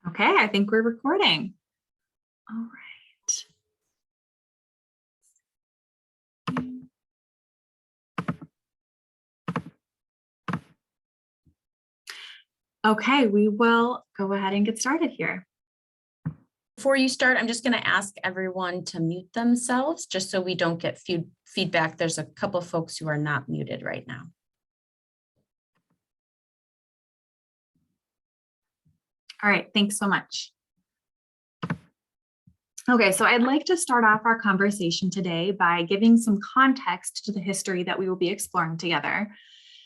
Okay, I think we're recording. All right. Okay, we will go ahead and get started here. Before you start, I'm just going to ask everyone to mute themselves just so we don't get feedback. There's a couple folks who are not muted right now. All right, thanks so much. Okay, so I'd like to start off our conversation today by giving some context to the history that we will be exploring together.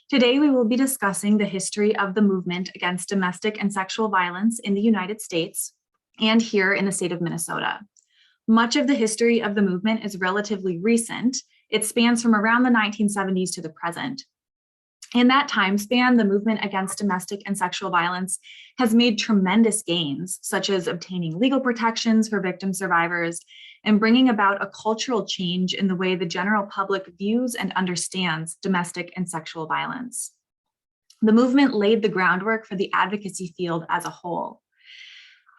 Today, we will be discussing the history of the movement against domestic and sexual violence in the United States and here in the state of Minnesota. Much of the history of the movement is relatively recent. It spans from around the 1970s to the present. In that time span, the movement against domestic and sexual violence has made tremendous gains, such as obtaining legal protections for victim survivors and bringing about a cultural change in the way the general public views and understands domestic and sexual violence. The movement laid the groundwork for the advocacy field as a whole.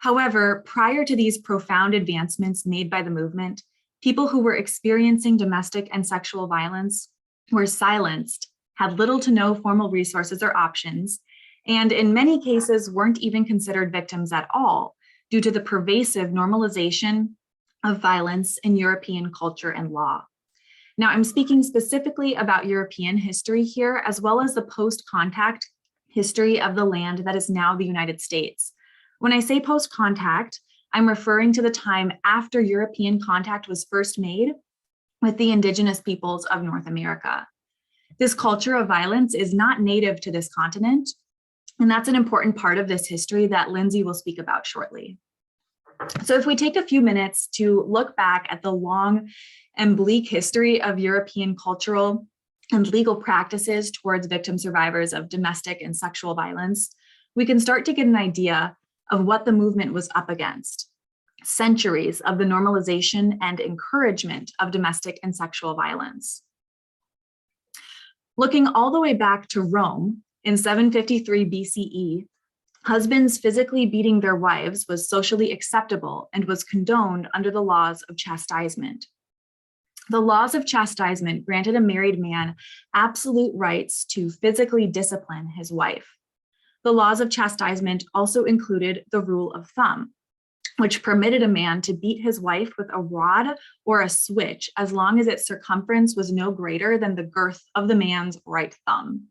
However, prior to these profound advancements made by the movement, people who were experiencing domestic and sexual violence were silenced, had little to no formal resources or options, and in many cases weren't even considered victims at all due to the pervasive normalization of violence in European culture and law. Now, I'm speaking specifically about European history here, as well as the post-contact history of the land that is now the United States. When I say post-contact, I'm referring to the time after European contact was first made with the indigenous peoples of North America. This culture of violence is not native to this continent, and that's an important part of this history that Lindsay will speak about shortly. So if we take a few minutes to look back at the long and bleak history of European cultural and legal practices towards victim survivors of domestic and sexual violence, we can start to get an idea of what the movement was up against. Centuries of the normalization and encouragement of domestic and sexual violence. Looking all the way back to Rome in 753 BCE, husbands physically beating their wives was socially acceptable and was condoned under the laws of chastisement. The laws of chastisement granted a married man absolute rights to physically discipline his wife. The laws of chastisement also included the rule of thumb, which permitted a man to beat his wife with a rod or a switch as long as its circumference was no greater than the girth of the man's right thumb.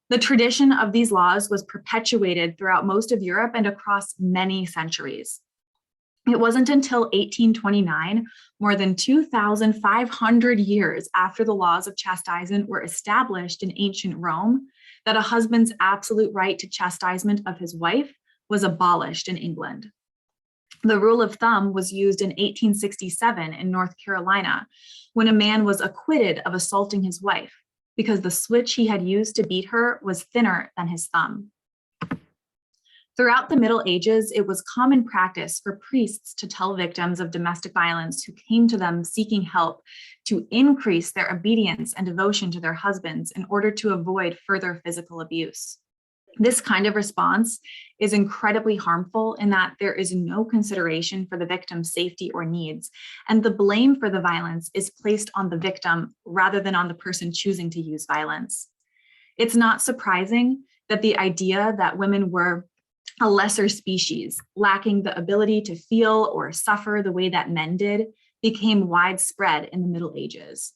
The tradition of these laws was perpetuated throughout most of Europe and across many centuries. It wasn't until 1829, more than 2,500 years after the laws of chastisement were established in ancient Rome, that a husband's absolute right to chastisement of his wife was abolished in England. The rule of thumb was used in 1867 in North Carolina, when a man was acquitted of assaulting his wife because the switch he had used to beat her was thinner than his thumb. Throughout the Middle Ages, it was common practice for priests to tell victims of domestic violence who came to them seeking help to increase their obedience and devotion to their husbands in order to avoid further physical abuse. This kind of response is incredibly harmful in that there is no consideration for the victim's safety or needs, and the blame for the violence is placed on the victim rather than on the person choosing to use violence. It's not surprising that the idea that women were a lesser species, lacking the ability to feel or suffer the way that men did, became widespread in the Middle Ages.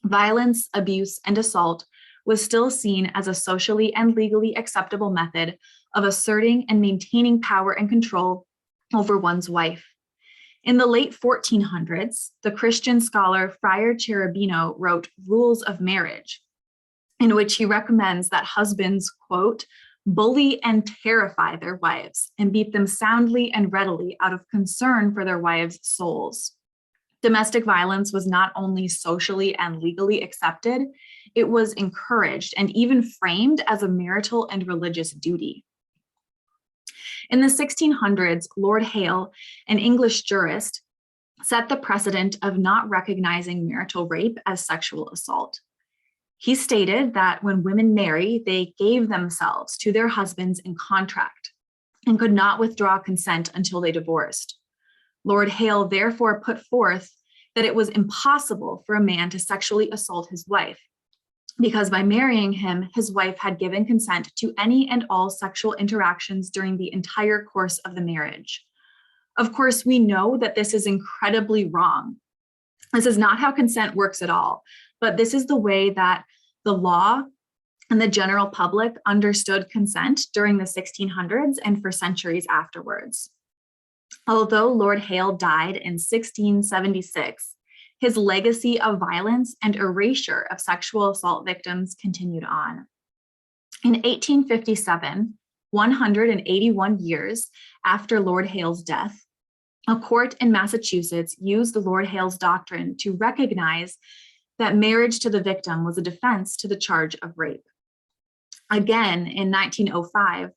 Violence, abuse, and assault was still seen as a socially and legally acceptable method of asserting and maintaining power and control over one's wife. In the late 1400s, the Christian scholar Friar Cherubino wrote Rules of Marriage, in which he recommends that husbands, quote, bully and terrify their wives and beat them soundly and readily out of concern for their wives' souls. Domestic violence was not only socially and legally accepted, it was encouraged and even framed as a marital and religious duty. In the 1600s, Lord Hale, an English jurist, set the precedent of not recognizing marital rape as sexual assault. He stated that when women marry, they gave themselves to their husbands in contract, and could not withdraw consent until they divorced. Lord Hale therefore put forth that it was impossible for a man to sexually assault his wife, because by marrying him, his wife had given consent to any and all sexual interactions during the entire course of the marriage. Of course, we know that this is incredibly wrong. This is not how consent works at all, but this is the way that the law and the general public understood consent during the 1600s and for centuries afterwards. Although Lord Hale died in 1676, his legacy of violence and erasure of sexual assault victims continued on. In 1857, 181 years after Lord Hale's death, a court in Massachusetts used the Lord Hale's doctrine to recognize that marriage to the victim was a defense to the charge of rape. Again, in 1905,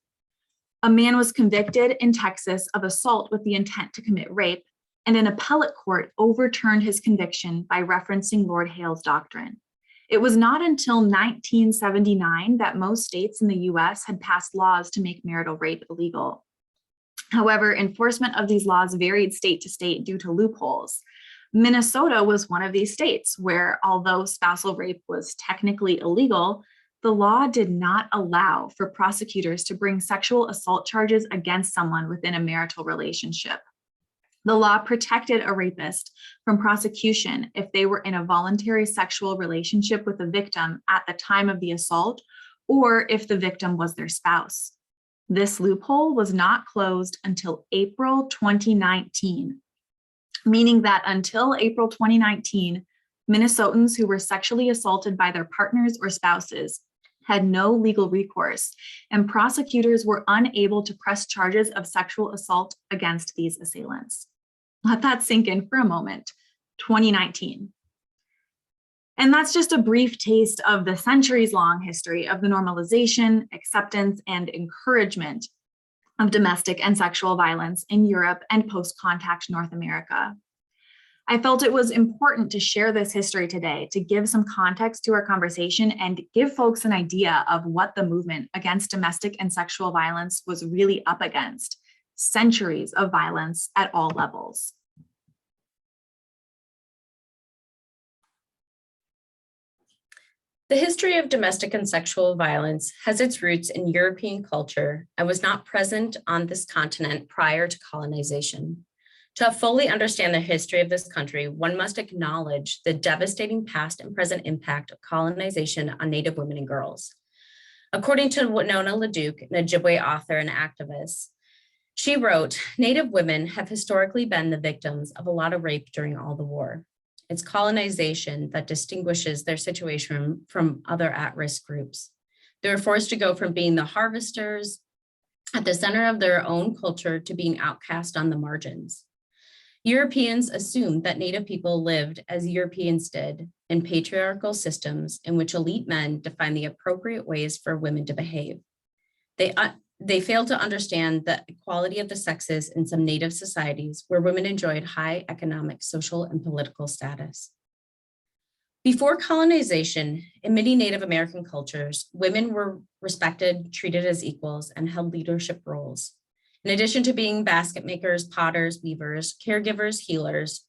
a man was convicted in Texas of assault with the intent to commit rape, and an appellate court overturned his conviction by referencing Lord Hale's doctrine. It was not until 1979 that most states in the US had passed laws to make marital rape illegal. However, enforcement of these laws varied state to state due to loopholes. Minnesota was one of these states where, although spousal rape was technically illegal, the law did not allow for prosecutors to bring sexual assault charges against someone within a marital relationship. The law protected a rapist from prosecution if they were in a voluntary sexual relationship with the victim at the time of the assault, or if the victim was their spouse. This loophole was not closed until April 2019, meaning that until April 2019, Minnesotans who were sexually assaulted by their partners or spouses had no legal recourse, and prosecutors were unable to press charges of sexual assault against these assailants. Let that sink in for a moment. 2019. And that's just a brief taste of the centuries-long history of the normalization, acceptance, and encouragement of domestic and sexual violence in Europe and post-contact North America. I felt it was important to share this history today to give some context to our conversation and give folks an idea of what the movement against domestic and sexual violence was really up against. Centuries of violence at all levels. The history of domestic and sexual violence has its roots in European culture and was not present on this continent prior to colonization. To fully understand the history of this country, one must acknowledge the devastating past and present impact of colonization on Native women and girls. According to Winona LaDuke, an Ojibwe author and activist, she wrote, "Native women have historically been the victims of a lot of rape during all the war. It's colonization that distinguishes their situation from other at-risk groups. They were forced to go from being the harvesters at the center of their own culture to being outcast on the margins. Europeans assumed that Native people lived as Europeans did in patriarchal systems in which elite men defined the appropriate ways for women to behave. They failed to understand the equality of the sexes in some Native societies where women enjoyed high economic, social, and political status. Before colonization, in many Native American cultures, women were respected, treated as equals, and held leadership roles. In addition to being basket makers, potters, weavers, caregivers, healers,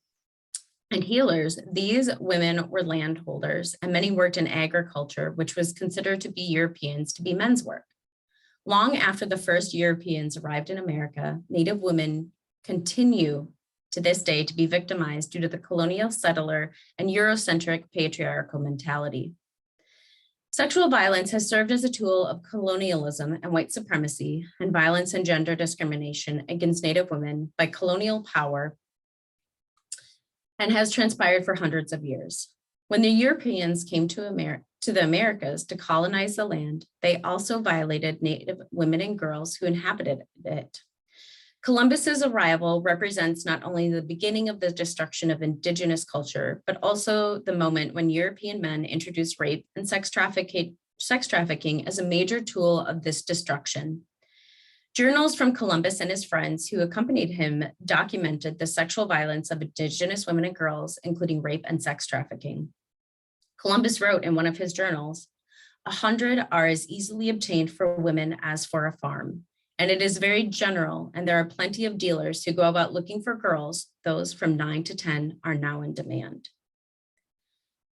these women were landholders, and many worked in agriculture, which was considered to be Europeans to be men's work. Long after the first Europeans arrived in America, Native women continue to this day to be victimized due to the colonial settler and Eurocentric patriarchal mentality. Sexual violence has served as a tool of colonialism and white supremacy and violence and gender discrimination against Native women by colonial power and has transpired for hundreds of years. When the Europeans came to the Americas to colonize the land, they also violated Native women and girls who inhabited it. Columbus's arrival represents not only the beginning of the destruction of indigenous culture, but also the moment when European men introduced rape and sex trafficking as a major tool of this destruction. Journals from Columbus and his friends who accompanied him documented the sexual violence of indigenous women and girls, including rape and sex trafficking. Columbus wrote in one of his journals, 100 are as easily obtained for women as for a farm, and it is very general, and there are plenty of dealers who go about looking for girls. Those from 9 to 10 are now in demand.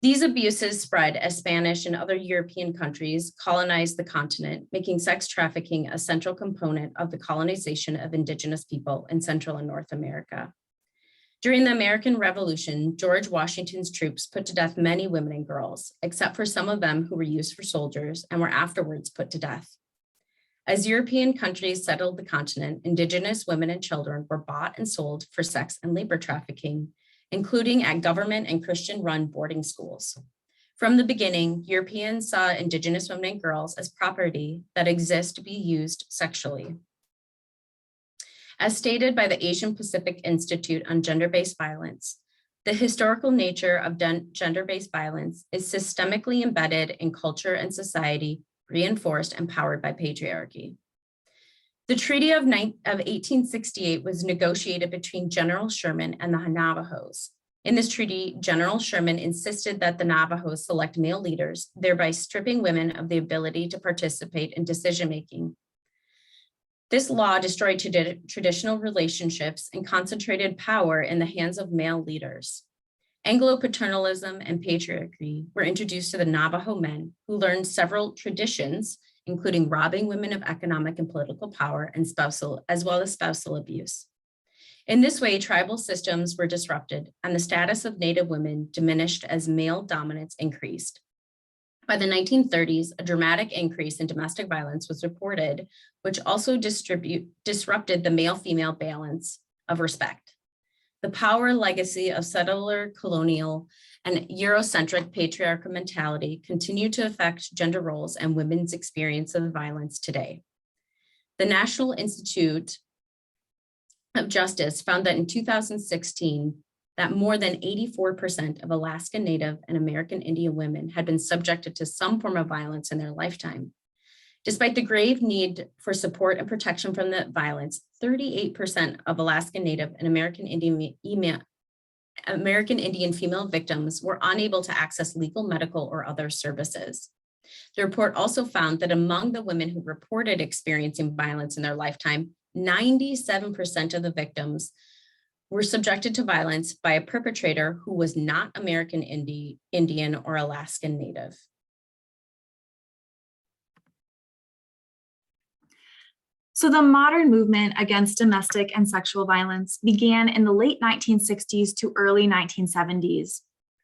These abuses spread as Spanish and other European countries colonized the continent, making sex trafficking a central component of the colonization of Indigenous people in Central and North America. During the American Revolution, George Washington's troops put to death many women and girls, except for some of them who were used for soldiers and were afterwards put to death. As European countries settled the continent, Indigenous women and children were bought and sold for sex and labor trafficking, including at government and Christian-run boarding schools. From the beginning, Europeans saw Indigenous women and girls as property that exists to be used sexually. As stated by the Asian Pacific Institute on Gender-Based Violence, the historical nature of gender-based violence is systemically embedded in culture and society, reinforced and powered by patriarchy. The Treaty of 1868 was negotiated between General Sherman and the Navajos. In this treaty, General Sherman insisted that the Navajos select male leaders, thereby stripping women of the ability to participate in decision-making. This law destroyed traditional relationships and concentrated power in the hands of male leaders. Anglo-paternalism and patriarchy were introduced to the Navajo men, who learned several traditions, including robbing women of economic and political power and as well as spousal abuse. In this way, tribal systems were disrupted and the status of Native women diminished as male dominance increased. By the 1930s, a dramatic increase in domestic violence was reported, which also disrupted the male-female balance of respect. The power legacy of settler, colonial, and Eurocentric patriarchal mentality continue to affect gender roles and women's experience of violence today. The National Institute of Justice found that in 2016, that more than 84% of Alaska Native and American Indian women had been subjected to some form of violence in their lifetime. Despite the grave need for support and protection from the violence, 38% of Alaska Native and American Indian female victims were unable to access legal, medical, or other services. The report also found that among the women who reported experiencing violence in their lifetime, 97% of the victims were subjected to violence by a perpetrator who was not American Indian or Alaskan Native. So the modern movement against domestic and sexual violence began in the late 1960s to early 1970s,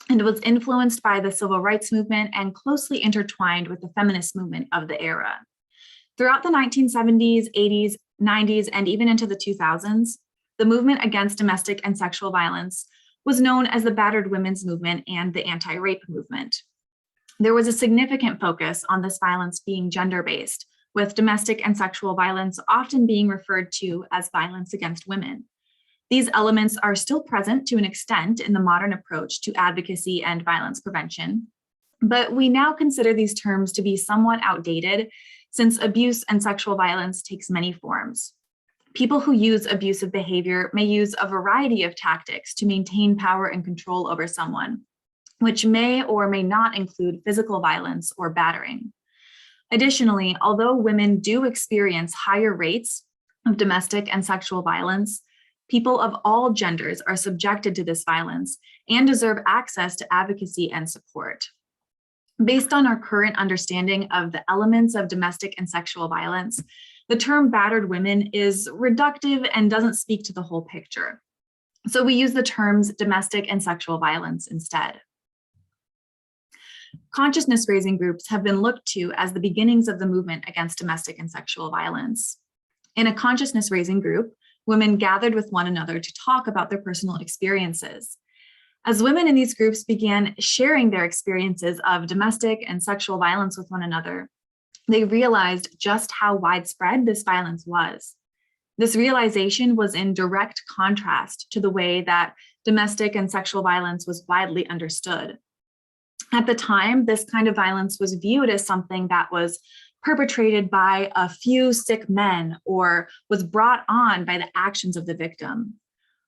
and was influenced by the civil rights movement and closely intertwined with the feminist movement of the era. Throughout the 1970s, 80s, 90s, and even into the 2000s, the movement against domestic and sexual violence was known as the battered women's movement and the anti-rape movement. There was a significant focus on this violence being gender-based, with domestic and sexual violence often being referred to as violence against women. These elements are still present to an extent in the modern approach to advocacy and violence prevention, but we now consider these terms to be somewhat outdated since abuse and sexual violence takes many forms. People who use abusive behavior may use a variety of tactics to maintain power and control over someone, which may or may not include physical violence or battering. Additionally, although women do experience higher rates of domestic and sexual violence, people of all genders are subjected to this violence and deserve access to advocacy and support. Based on our current understanding of the elements of domestic and sexual violence, the term battered women is reductive and doesn't speak to the whole picture. So we use the terms domestic and sexual violence instead. Consciousness raising groups have been looked to as the beginnings of the movement against domestic and sexual violence. In a consciousness raising group, women gathered with one another to talk about their personal experiences. As women in these groups began sharing their experiences of domestic and sexual violence with one another, they realized just how widespread this violence was. This realization was in direct contrast to the way that domestic and sexual violence was widely understood. At the time, this kind of violence was viewed as something that was perpetrated by a few sick men or was brought on by the actions of the victim.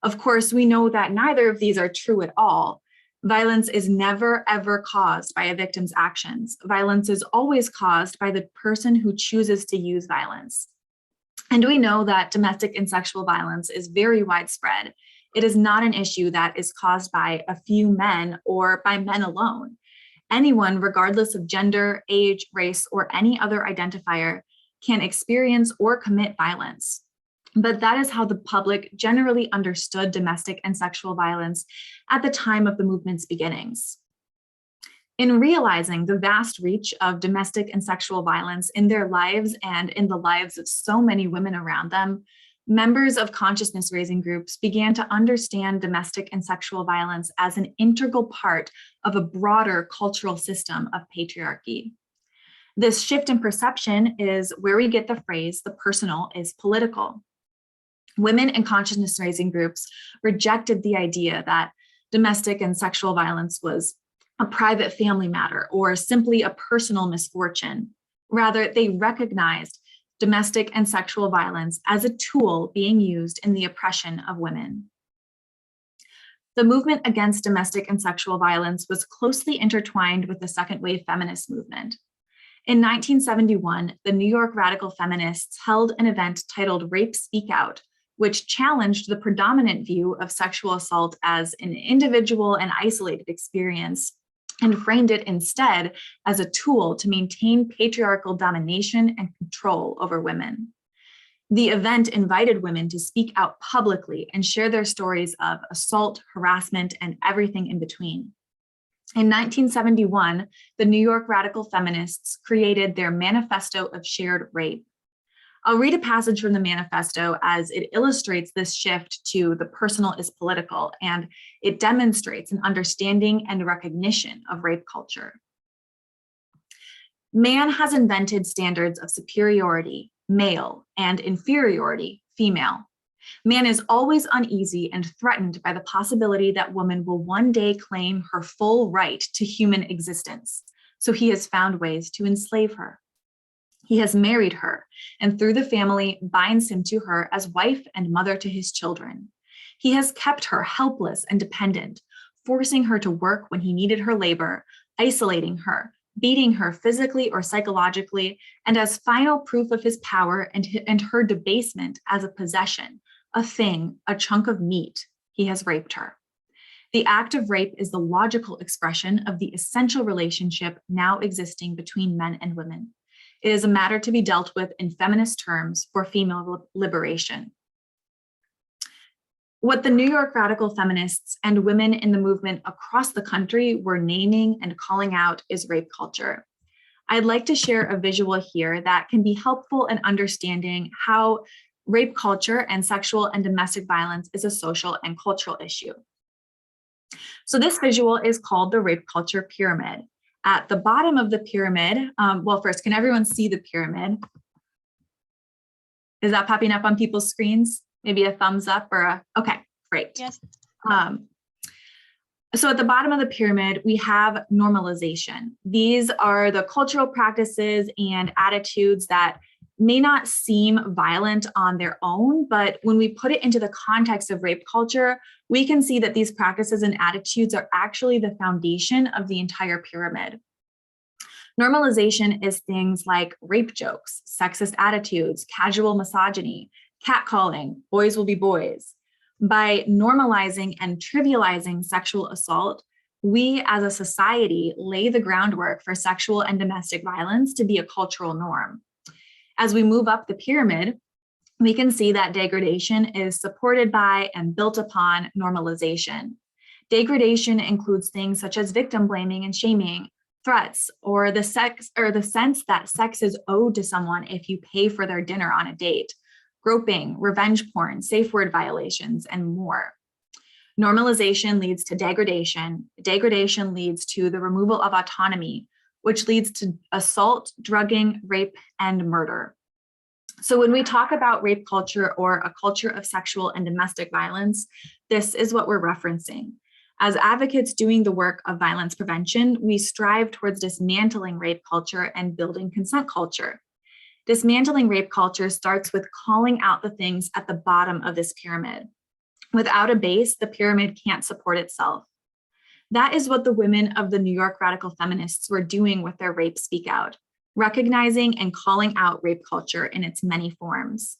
Of course, we know that neither of these are true at all. Violence is never, ever caused by a victim's actions. Violence is always caused by the person who chooses to use violence. And we know that domestic and sexual violence is very widespread. It is not an issue that is caused by a few men or by men alone. Anyone, regardless of gender, age, race, or any other identifier, can experience or commit violence. But that is how the public generally understood domestic and sexual violence at the time of the movement's beginnings. In realizing the vast reach of domestic and sexual violence in their lives and in the lives of so many women around them, members of consciousness raising groups began to understand domestic and sexual violence as an integral part of a broader cultural system of patriarchy. This shift in perception is where we get the phrase, the personal is political. Women in consciousness raising groups rejected the idea that domestic and sexual violence was a private family matter or simply a personal misfortune. Rather, they recognized domestic and sexual violence as a tool being used in the oppression of women. The movement against domestic and sexual violence was closely intertwined with the second wave feminist movement. In 1971, the New York radical feminists held an event titled Rape Speak Out, which challenged the predominant view of sexual assault as an individual and isolated experience, and framed it instead as a tool to maintain patriarchal domination and control over women. The event invited women to speak out publicly and share their stories of assault, harassment, and everything in between. In 1971, the New York radical feminists created their Manifesto of Shared Rape. I'll read a passage from the manifesto as it illustrates this shift to the personal is political, and it demonstrates an understanding and recognition of rape culture. Man has invented standards of superiority, male, and inferiority, female. Man is always uneasy and threatened by the possibility that woman will one day claim her full right to human existence, so he has found ways to enslave her. He has married her, and through the family binds him to her as wife and mother to his children. He has kept her helpless and dependent, forcing her to work when he needed her labor, isolating her, beating her physically or psychologically, and as final proof of his power and her debasement as a possession, a thing, a chunk of meat, he has raped her. The act of rape is the logical expression of the essential relationship now existing between men and women. It is a matter to be dealt with in feminist terms for female liberation. What the New York radical feminists and women in the movement across the country were naming and calling out is rape culture. I'd like to share a visual here that can be helpful in understanding how rape culture and sexual and domestic violence is a social and cultural issue. So this visual is called the rape culture pyramid. At the bottom of the pyramid, well, first, can everyone see the pyramid? Is that popping up on people's screens? Maybe a thumbs up or a, okay, great. Yes. So at the bottom of the pyramid, we have normalization. These are the cultural practices and attitudes that may not seem violent on their own, but when we put it into the context of rape culture, we can see that these practices and attitudes are actually the foundation of the entire pyramid. Normalization is things like rape jokes, sexist attitudes, casual misogyny, catcalling, boys will be boys. By normalizing and trivializing sexual assault, we as a society lay the groundwork for sexual and domestic violence to be a cultural norm. As we move up the pyramid, we can see that degradation is supported by and built upon normalization. Degradation includes things such as victim blaming and shaming, threats, or the sense that sex is owed to someone if you pay for their dinner on a date, groping, revenge porn, safe word violations, and more. Normalization leads to degradation. Degradation leads to the removal of autonomy, which leads to assault, drugging, rape, and murder. So when we talk about rape culture or a culture of sexual and domestic violence, this is what we're referencing. As advocates doing the work of violence prevention, we strive towards dismantling rape culture and building consent culture. Dismantling rape culture starts with calling out the things at the bottom of this pyramid. Without a base, the pyramid can't support itself. That is what the women of the New York radical feminists were doing with their Rape Speak Out, recognizing and calling out rape culture in its many forms.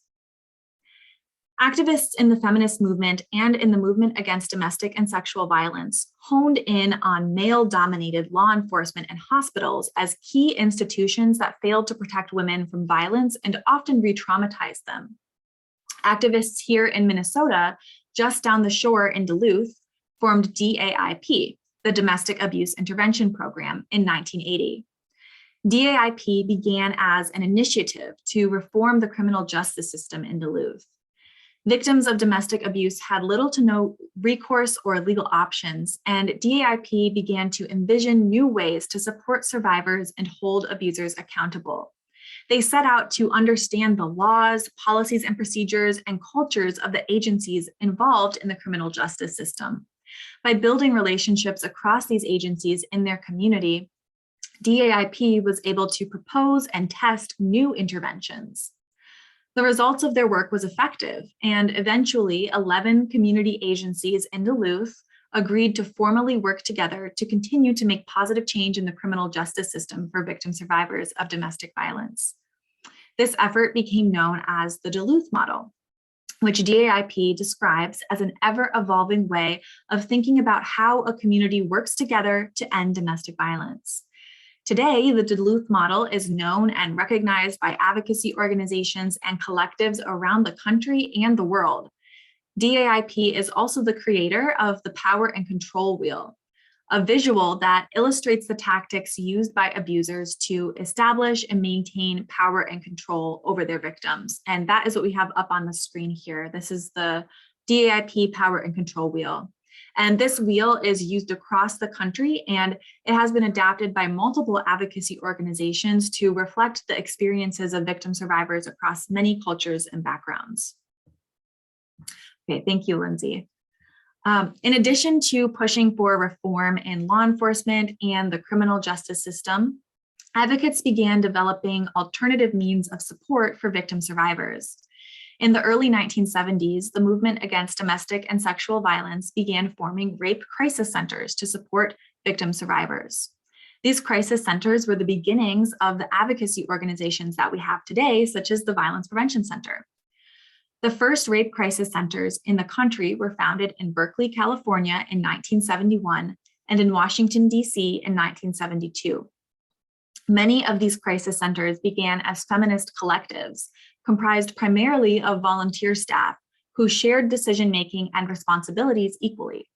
Activists in the feminist movement and in the movement against domestic and sexual violence honed in on male-dominated law enforcement and hospitals as key institutions that failed to protect women from violence and often re-traumatized them. Activists here in Minnesota, just down the shore in Duluth, formed DAIP, the Domestic Abuse Intervention Program, in 1980. DAIP began as an initiative to reform the criminal justice system in Duluth. Victims of domestic abuse had little to no recourse or legal options, and DAIP began to envision new ways to support survivors and hold abusers accountable. They set out to understand the laws, policies, and procedures and cultures of the agencies involved in the criminal justice system. By building relationships across these agencies in their community, DAIP was able to propose and test new interventions. The results of their work was effective, and eventually 11 community agencies in Duluth agreed to formally work together to continue to make positive change in the criminal justice system for victim survivors of domestic violence. This effort became known as the DULUTH Model, which DAIP describes as an ever-evolving way of thinking about how a community works together to end domestic violence. Today, the Duluth Model is known and recognized by advocacy organizations and collectives around the country and the world. DAIP is also the creator of the Power and Control Wheel, a visual that illustrates the tactics used by abusers to establish and maintain power and control over their victims. And that is what we have up on the screen here. This is the DAIP Power and Control Wheel. And this wheel is used across the country, and it has been adapted by multiple advocacy organizations to reflect the experiences of victim survivors across many cultures and backgrounds. Okay, thank you, Lindsay. In addition to pushing for reform in law enforcement and the criminal justice system, advocates began developing alternative means of support for victim survivors. In the early 1970s, the movement against domestic and sexual violence began forming rape crisis centers to support victim survivors. These crisis centers were the beginnings of the advocacy organizations that we have today, such as the Violence Prevention Center. The first rape crisis centers in the country were founded in Berkeley, California in 1971 and in Washington, D.C. in 1972. Many of these crisis centers began as feminist collectives, comprised primarily of volunteer staff who shared decision-making and responsibilities equally.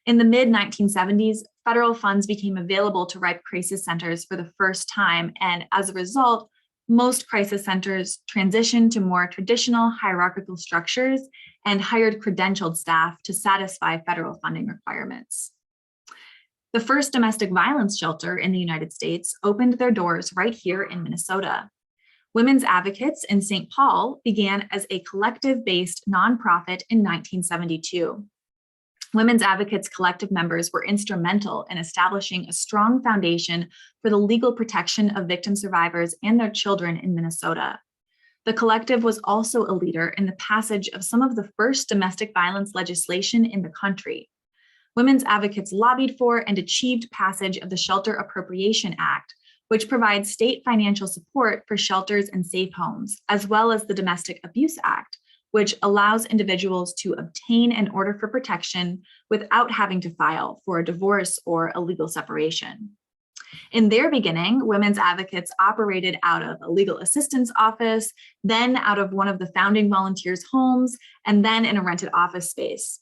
In the mid-1970s, federal funds became available to rape crisis centers for the first time, and as a result, most crisis centers transitioned to more traditional hierarchical structures and hired credentialed staff to satisfy federal funding requirements. The first domestic violence shelter in the United States opened their doors right here in Minnesota. Women's Advocates in St. Paul began as a collective-based nonprofit in 1972. Women's Advocates collective members were instrumental in establishing a strong foundation for the legal protection of victim survivors and their children in Minnesota. The collective was also a leader in the passage of some of the first domestic violence legislation in the country. Women's Advocates lobbied for and achieved passage of the Shelter Appropriation Act, which provides state financial support for shelters and safe homes, as well as the Domestic Abuse Act, which allows individuals to obtain an order for protection without having to file for a divorce or a legal separation. In their beginning, Women's Advocates operated out of a legal assistance office, then out of one of the founding volunteers' homes, and then in a rented office space.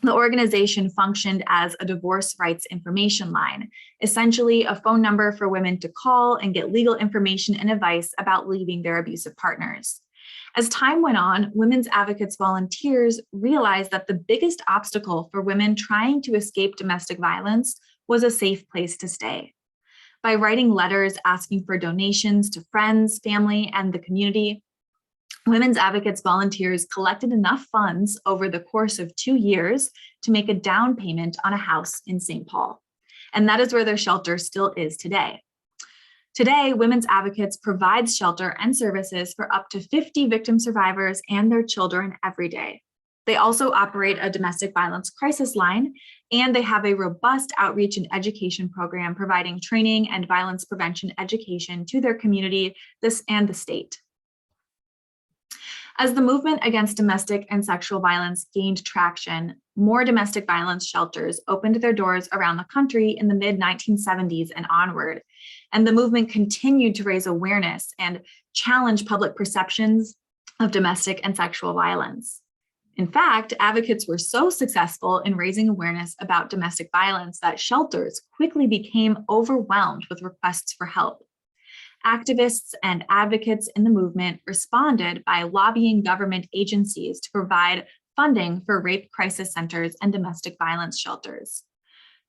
The organization functioned as a divorce rights information line, essentially a phone number for women to call and get legal information and advice about leaving their abusive partners. As time went on, Women's Advocates volunteers realized that the biggest obstacle for women trying to escape domestic violence was a safe place to stay. By writing letters asking for donations to friends, family, and the community, Women's Advocates volunteers collected enough funds over the course of 2 years to make a down payment on a house in St. Paul. And that is where their shelter still is today. Today, Women's Advocates provides shelter and services for up to 50 victim survivors and their children every day. They also operate a domestic violence crisis line, and they have a robust outreach and education program providing training and violence prevention education to their community, and the state. As the movement against domestic and sexual violence gained traction, more domestic violence shelters opened their doors around the country in the mid-1970s and onward, and the movement continued to raise awareness and challenge public perceptions of domestic and sexual violence. In fact, advocates were so successful in raising awareness about domestic violence that shelters quickly became overwhelmed with requests for help. Activists and advocates in the movement responded by lobbying government agencies to provide funding for rape crisis centers and domestic violence shelters.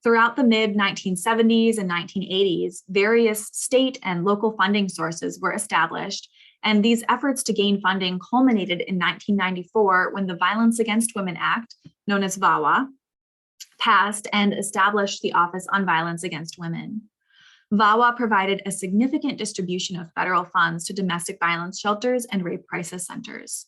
Throughout the mid-1970s and 1980s, various state and local funding sources were established, and these efforts to gain funding culminated in 1994 when the Violence Against Women Act, known as VAWA, passed and established the Office on Violence Against Women. VAWA provided a significant distribution of federal funds to domestic violence shelters and rape crisis centers.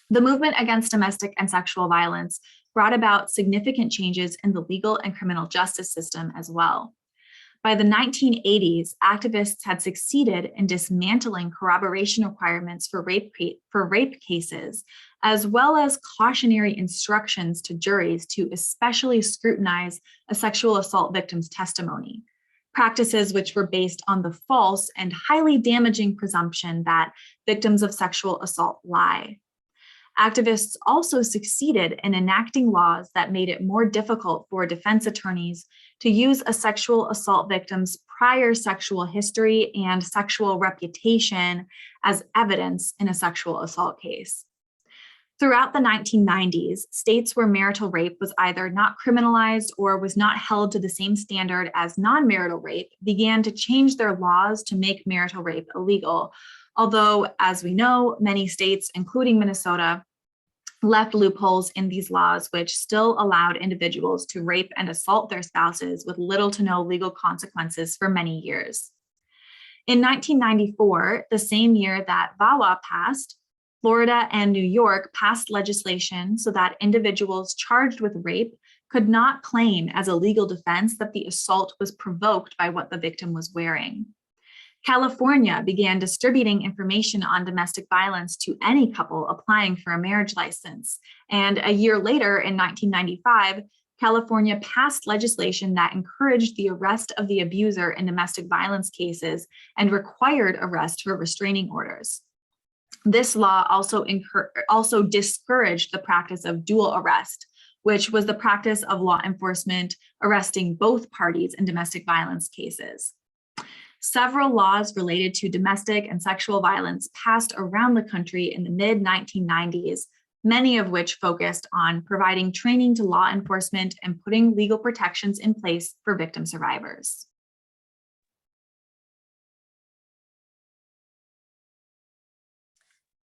The movement against domestic and sexual violence brought about significant changes in the legal and criminal justice system as well. By the 1980s, activists had succeeded in dismantling corroboration requirements for rape cases, as well as cautionary instructions to juries to especially scrutinize a sexual assault victim's testimony, practices which were based on the false and highly damaging presumption that victims of sexual assault lie. Activists also succeeded in enacting laws that made it more difficult for defense attorneys to use a sexual assault victim's prior sexual history and sexual reputation as evidence in a sexual assault case. Throughout the 1990s, states where marital rape was either not criminalized or was not held to the same standard as non-marital rape began to change their laws to make marital rape illegal. Although, as we know, many states, including Minnesota, left loopholes in these laws which still allowed individuals to rape and assault their spouses with little to no legal consequences for many years. In 1994, the same year that VAWA passed, Florida and New York passed legislation so that individuals charged with rape could not claim as a legal defense that the assault was provoked by what the victim was wearing. California began distributing information on domestic violence to any couple applying for a marriage license. And a year later, in 1995, California passed legislation that encouraged the arrest of the abuser in domestic violence cases and required arrest for restraining orders. This law also discouraged the practice of dual arrest, which was the practice of law enforcement arresting both parties in domestic violence cases. Several laws related to domestic and sexual violence passed around the country in the mid-1990s, many of which focused on providing training to law enforcement and putting legal protections in place for victim survivors.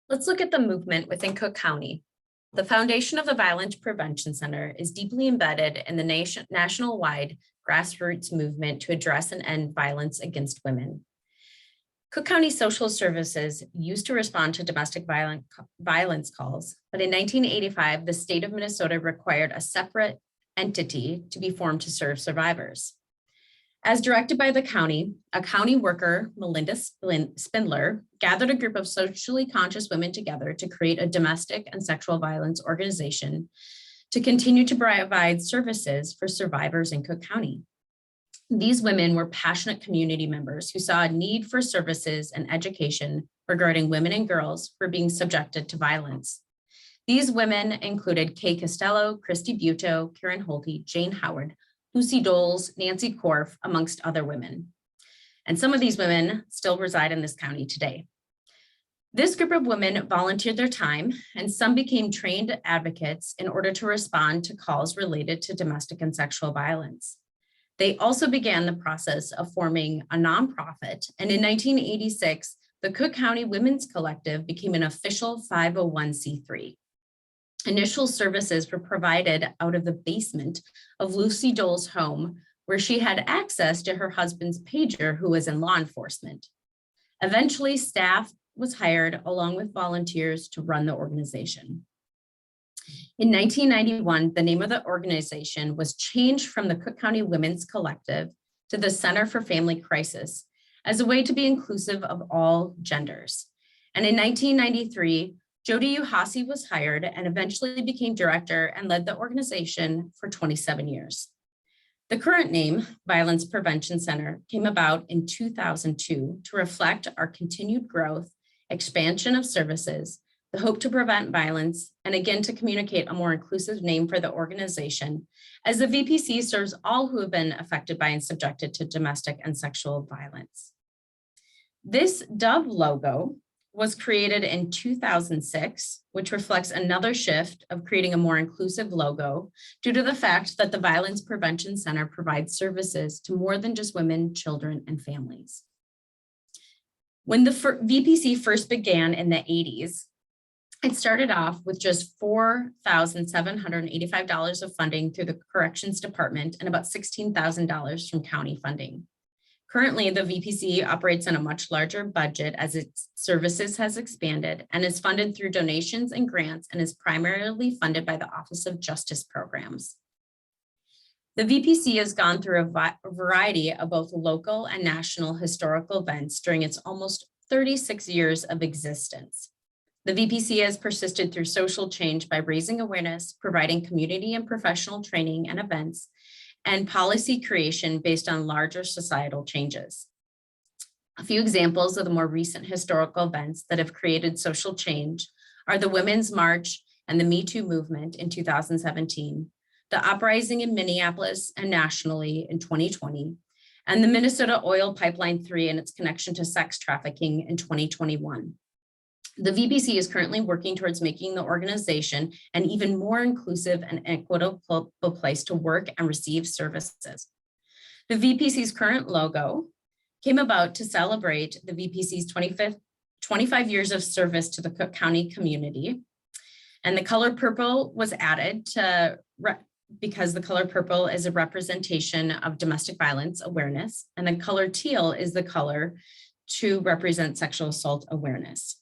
Let's look at the movement within Cook County. The foundation of the Violence Prevention Center is deeply embedded in the national-wide grassroots movement to address and end violence against women. Cook County Social Services used to respond to domestic violence calls, but in 1985, the state of Minnesota required a separate entity to be formed to serve survivors. As directed by the county, a county worker, Melinda Spindler, gathered a group of socially conscious women together to create a domestic and sexual violence organization to continue to provide services for survivors in Cook County. These women were passionate community members who saw a need for services and education regarding women and girls who were being subjected to violence. These women included Kay Costello, Christy Buto, Karen Holty, Jane Howard, Lucy Doles, Nancy Korf, amongst other women. And some of these women still reside in this county today. This group of women volunteered their time, and some became trained advocates in order to respond to calls related to domestic and sexual violence. They also began the process of forming a nonprofit, and in 1986, the Cook County Women's Collective became an official 501c3. Initial services were provided out of the basement of Lucy Dole's home, where she had access to her husband's pager, who was in law enforcement. Eventually, staff was hired along with volunteers to run the organization. In 1991, the name of the organization was changed from the Cook County Women's Collective to the Center for Family Crisis as a way to be inclusive of all genders. And in 1993, Jody Uhasi was hired and eventually became director and led the organization for 27 years. The current name, Violence Prevention Center, came about in 2002 to reflect our continued growth, expansion of services, the hope to prevent violence, and again to communicate a more inclusive name for the organization, as the VPC serves all who have been affected by and subjected to domestic and sexual violence. This dove logo was created in 2006, which reflects another shift of creating a more inclusive logo due to the fact that the Violence Prevention Center provides services to more than just women, children, and families. When the VPC first began in the 80s, it started off with just $4,785 of funding through the Corrections Department and about $16,000 from county funding. Currently, the VPC operates on a much larger budget as its services has expanded and is funded through donations and grants and is primarily funded by the Office of Justice Programs. The VPC has gone through a variety of both local and national historical events during its almost 36 years of existence. The VPC has persisted through social change by raising awareness, providing community and professional training and events, and policy creation based on larger societal changes. A few examples of the more recent historical events that have created social change are the Women's March and the Me Too movement in 2017, the uprising in Minneapolis and nationally in 2020, and the Minnesota Oil Pipeline 3 and its connection to sex trafficking in 2021. The VPC is currently working towards making the organization an even more inclusive and equitable place to work and receive services. The VPC's current logo came about to celebrate the VPC's 25 years of service to the Cook County community. And the color purple was added because the color purple is a representation of domestic violence awareness, and the color teal is the color to represent sexual assault awareness.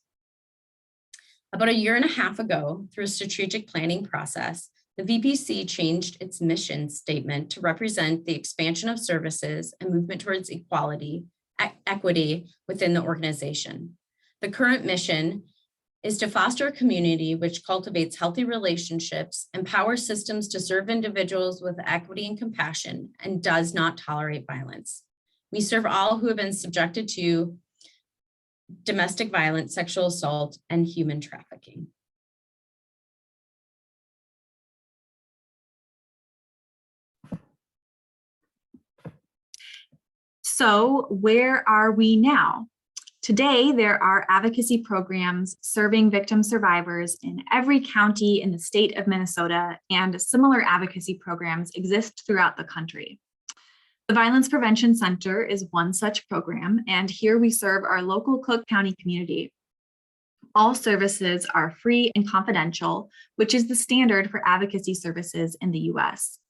About a year and a half ago, through a strategic planning process, the VPC changed its mission statement to represent the expansion of services and movement towards equality, equity within the organization. The current mission is to foster a community which cultivates healthy relationships, empowers systems to serve individuals with equity and compassion, and does not tolerate violence. We serve all who have been subjected to domestic violence, sexual assault, and human trafficking. So where are we now? Today, there are advocacy programs serving victim survivors in every county in the state of Minnesota, and similar advocacy programs exist throughout the country. The Violence Prevention Center is one such program, and here we serve our local Cook County community. All services are free and confidential, which is the standard for advocacy services in the US.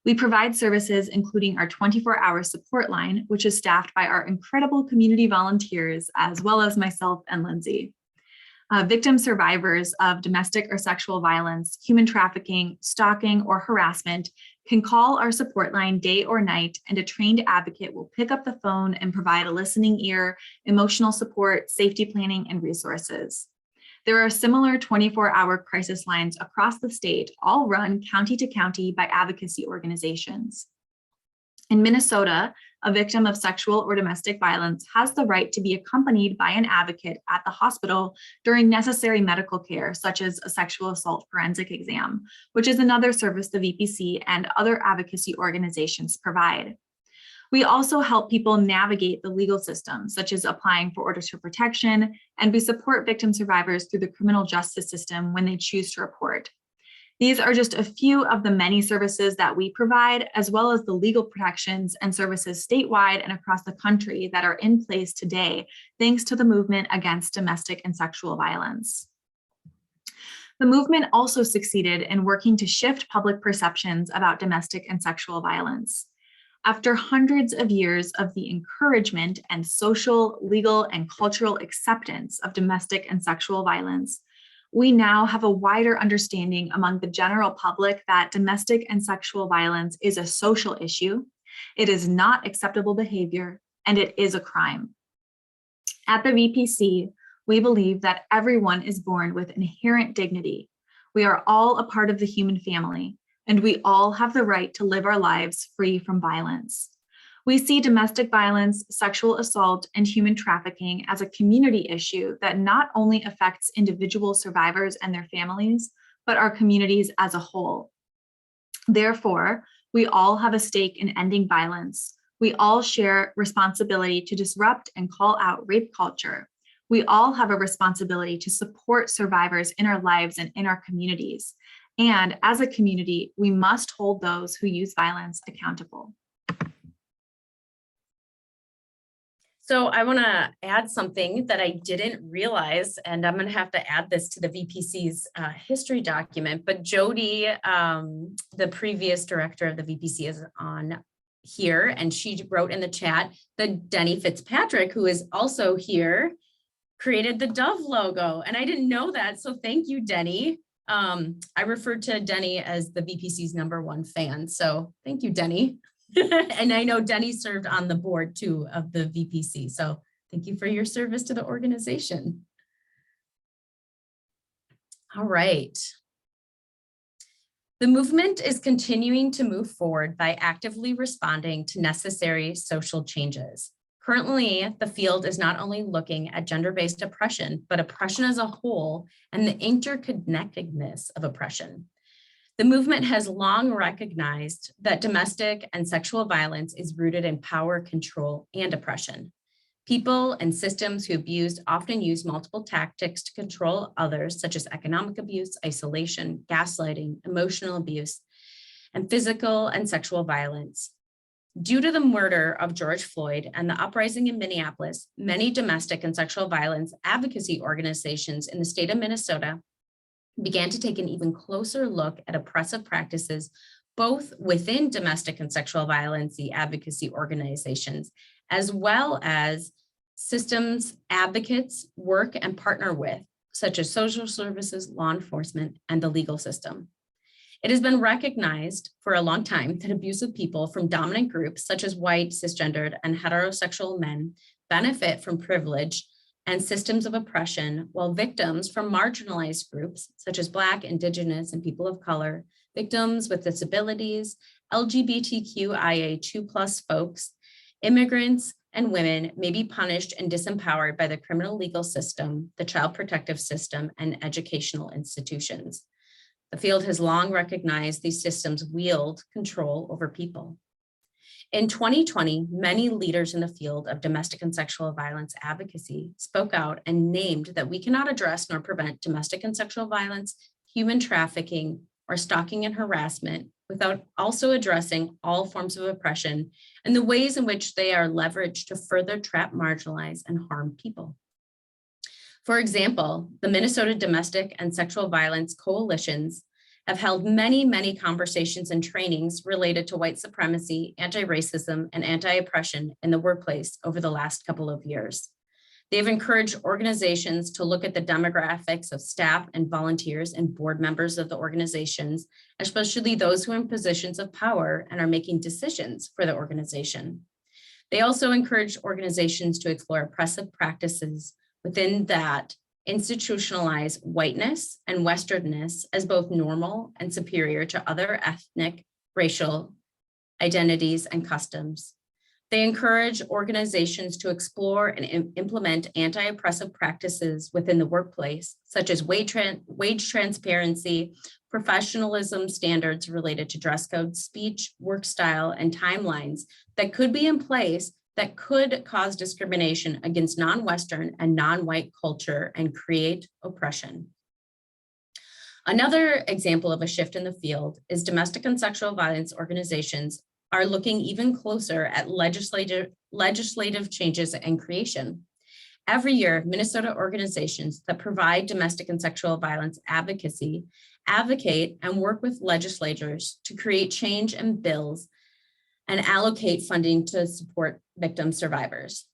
We provide services including our 24-hour support line, which is staffed by our incredible community volunteers, as well as myself and Lindsay. Victim survivors of domestic or sexual violence, human trafficking, stalking, or harassment can call our support line day or night, and a trained advocate will pick up the phone and provide a listening ear, emotional support, safety planning, and resources. There are similar 24-hour crisis lines across the state, all run county to county by advocacy organizations. In Minnesota, a victim of sexual or domestic violence has the right to be accompanied by an advocate at the hospital during necessary medical care, such as a sexual assault forensic exam, which is another service the VPC and other advocacy organizations provide. We also help people navigate the legal system, such as applying for orders for protection, and we support victim survivors through the criminal justice system when they choose to report. These are just a few of the many services that we provide, as well as the legal protections and services statewide and across the country that are in place today, thanks to the movement against domestic and sexual violence. The movement also succeeded in working to shift public perceptions about domestic and sexual violence. After hundreds of years of the encouragement and social, legal, and cultural acceptance of domestic and sexual violence, we now have a wider understanding among the general public that domestic and sexual violence is a social issue, it is not acceptable behavior, and it is a crime. At the VPC, We believe that everyone is born with inherent dignity. We are all a part of the human family, and we all have the right to live our lives free from violence. We see domestic violence, sexual assault, and human trafficking as a community issue that not only affects individual survivors and their families, but our communities as a whole. Therefore, we all have a stake in ending violence. We all share responsibility to disrupt and call out rape culture. We all have a responsibility to support survivors in our lives and in our communities. And as a community, we must hold those who use violence accountable. So I want to add something that I didn't realize, and I'm going to have to add this to the VPC's history document, but Jody, the previous director of the VPC, is on here, and she wrote in the chat that Denny Fitzpatrick, who is also here, created the Dove logo, and I didn't know that, so thank you, Denny. I referred to Denny as the VPC's #1 fan, so thank you, Denny. And I know Denny served on the board too of the VPC. So thank you for your service to the organization. All right. The movement is continuing to move forward by actively responding to necessary social changes. Currently, the field is not only looking at gender-based oppression, but oppression as a whole and the interconnectedness of oppression. The movement has long recognized that domestic and sexual violence is rooted in power, control, and oppression. People and systems who abuse often use multiple tactics to control others, such as economic abuse, isolation, gaslighting, emotional abuse, and physical and sexual violence. Due to the murder of George Floyd and the uprising in Minneapolis, many domestic and sexual violence advocacy organizations in the state of Minnesota began to take an even closer look at oppressive practices, both within domestic and sexual violence advocacy organizations, as well as systems advocates work and partner with, such as social services, law enforcement, and the legal system. It has been recognized for a long time that abusive people from dominant groups, such as white, cisgendered, and heterosexual men, benefit from privilege and systems of oppression, while victims from marginalized groups, such as Black, Indigenous, and people of color, victims with disabilities, LGBTQIA2+ folks, immigrants, and women may be punished and disempowered by the criminal legal system, the child protective system, and educational institutions. The field has long recognized these systems wield control over people. In 2020, many leaders in the field of domestic and sexual violence advocacy spoke out and named that we cannot address nor prevent domestic and sexual violence, human trafficking, or stalking and harassment without also addressing all forms of oppression and the ways in which they are leveraged to further trap, marginalize, and harm people. For example, the Minnesota Domestic and Sexual Violence Coalitions have held many conversations and trainings related to white supremacy, anti-racism, and anti-oppression in the workplace over the last couple of years. They've encouraged organizations to look at the demographics of staff and volunteers and board members of the organizations, especially those who are in positions of power and are making decisions for the organization. They also encourage organizations to explore oppressive practices within that institutionalize whiteness and Westernness as both normal and superior to other ethnic, racial identities and customs. They encourage organizations to explore and implement anti-oppressive practices within the workplace, such as wage transparency, professionalism standards related to dress code, speech, work style, and timelines that could be in place that could cause discrimination against non-Western and non-white culture and create oppression. Another example of a shift in the field is domestic and sexual violence organizations are looking even closer at legislative changes and creation. Every year, Minnesota organizations that provide domestic and sexual violence advocacy advocate and work with legislators to create change in bills and allocate funding to support victim survivors.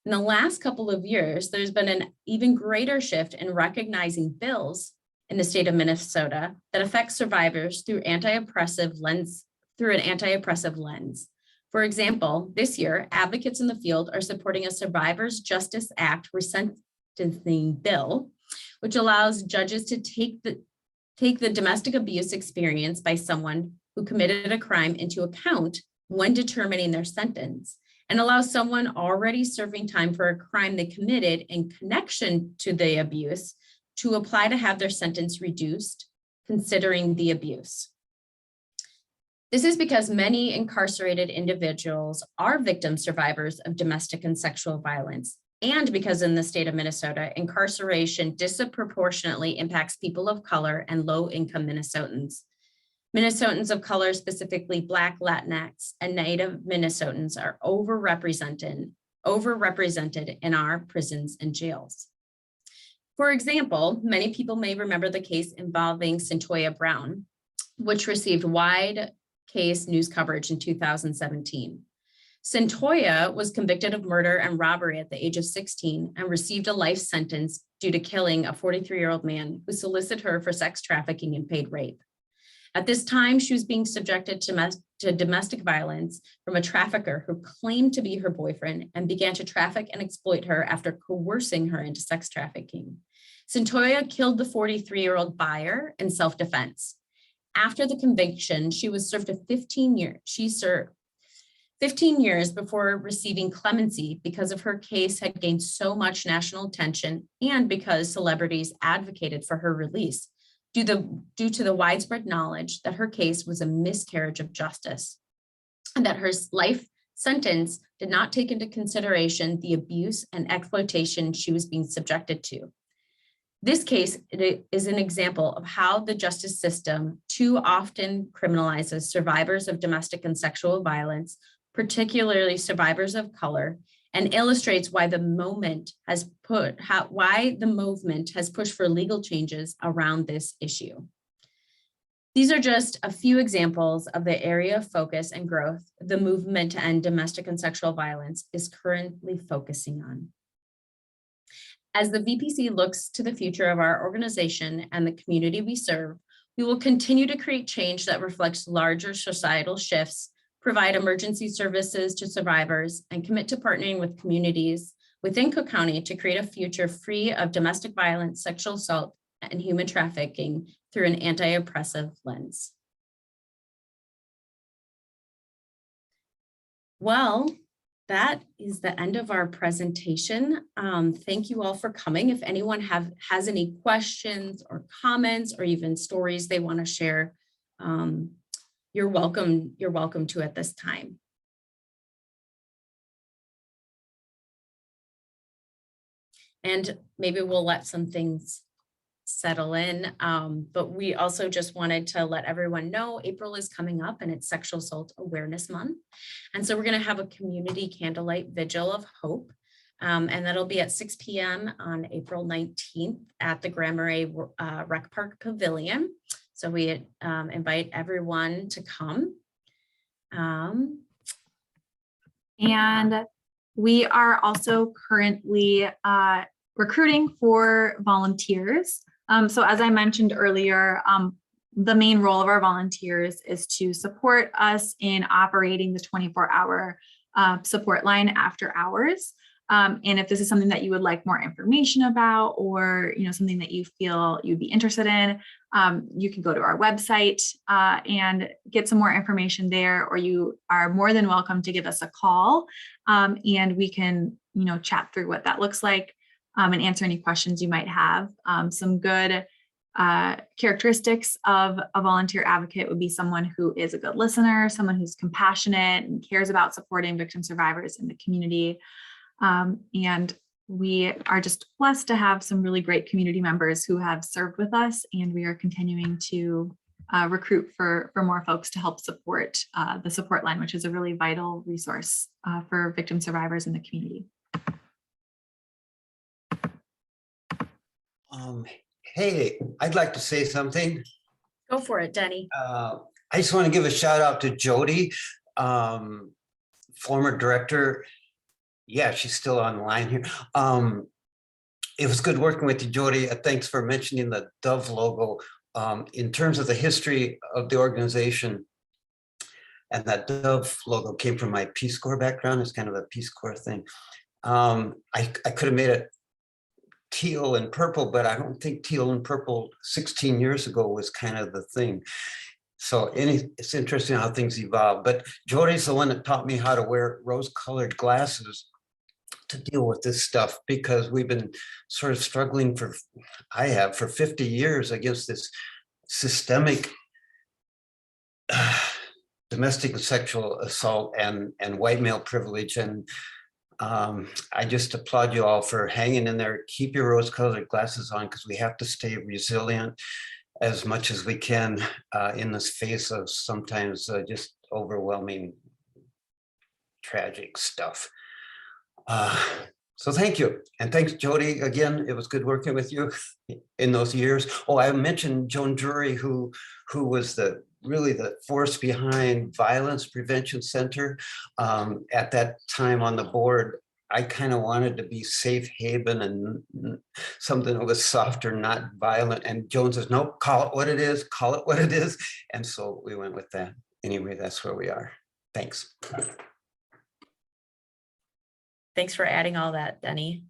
In the last couple of years, there's been an even greater shift in recognizing bills in the state of Minnesota that affect survivors through an anti-oppressive lens. For example, this year, advocates in the field are supporting a Survivors Justice Act Sentencing Bill, which allows judges to take the domestic abuse experience by someone who committed a crime into account when determining their sentence, and allows someone already serving time for a crime they committed in connection to the abuse to apply to have their sentence reduced, considering the abuse. This is because many incarcerated individuals are victim survivors of domestic and sexual violence, and because in the state of Minnesota, incarceration disproportionately impacts people of color and low-income Minnesotans. Minnesotans of color, specifically Black, Latinx, and Native Minnesotans, are overrepresented in our prisons and jails. For example, many people may remember the case involving Cyntoia Brown, which received wide case news coverage in 2017. Cyntoia was convicted of murder and robbery at the age of 16 and received a life sentence due to killing a 43-year-old man who solicited her for sex trafficking and paid rape. At this time, she was being subjected to domestic violence from a trafficker who claimed to be her boyfriend and began to traffic and exploit her after coercing her into sex trafficking. Cyntoia killed the 43-year-old buyer in self-defense. After the conviction, she was served 15 years. She served 15 years before receiving clemency because of her case had gained so much national attention and because celebrities advocated for her release due to the widespread knowledge that her case was a miscarriage of justice and that her life sentence did not take into consideration the abuse and exploitation she was being subjected to. This case is an example of how the justice system too often criminalizes survivors of domestic and sexual violence, particularly survivors of color, and illustrates why the movement has pushed for legal changes around this issue. These are just a few examples of the area of focus and growth the movement to end domestic and sexual violence is currently focusing on. As the VPC looks to the future of our organization and the community we serve, we will continue to create change that reflects larger societal shifts, provide emergency services to survivors, and commit to partnering with communities within Cook County to create a future free of domestic violence, sexual assault, and human trafficking through an anti-oppressive lens. Well, that is the end of our presentation. Thank you all for coming. If anyone has any questions or comments or even stories they want to share, you're welcome to at this time. And maybe we'll let some things settle in. But we also just wanted to let everyone know April is coming up and it's Sexual Assault Awareness Month. And so we're going to have a community candlelight vigil of hope. And that'll be at 6 p.m. on April 19th at the Grand Marais Rec Park Pavilion. So we invite everyone to come. And we are also currently recruiting for volunteers. So as I mentioned earlier, the main role of our volunteers is to support us in operating the 24-hour support line after hours. And if this is something that you would like more information about, or something that you feel you'd be interested in, you can go to our website and get some more information there, or you are more than welcome to give us a call, and we can chat through what that looks like and answer any questions you might have. Some good characteristics of a volunteer advocate would be someone who is a good listener, someone who's compassionate and cares about supporting victim survivors in the community. And we are just blessed to have some really great community members who have served with us, and we are continuing to recruit for more folks to help support the support line, which is a really vital resource for victim survivors in the community. Hey, I'd like to say something. Go for it, Denny. I just want to give a shout out to Jody, former director. Yeah, she's still online here. It was good working with you, Jody. Thanks for mentioning the Dove logo. In terms of the history of the organization, and that Dove logo came from my Peace Corps background. It's kind of a Peace Corps thing. I could have made it teal and purple, but I don't think teal and purple 16 years ago was kind of the thing. So it's interesting how things evolve. But Jody's the one that taught me how to wear rose-colored glasses to deal with this stuff, because we've been sort of struggling for 50 years against this systemic domestic and sexual assault and white male privilege. And I just applaud you all for hanging in there. Keep your rose-colored glasses on, because we have to stay resilient as much as we can in this face of sometimes just overwhelming, tragic stuff. So thank you. And thanks, Jody. Again, it was good working with you in those years. Oh, I mentioned Joan Drury, who was really the force behind Violence Prevention Center. At that time on the board, I kind of wanted to be safe haven and something that was softer, not violent. And Joan says, nope, call it what it is, call it what it is. And so we went with that. Anyway, that's where we are. Thanks. Thanks for adding all that, Denny.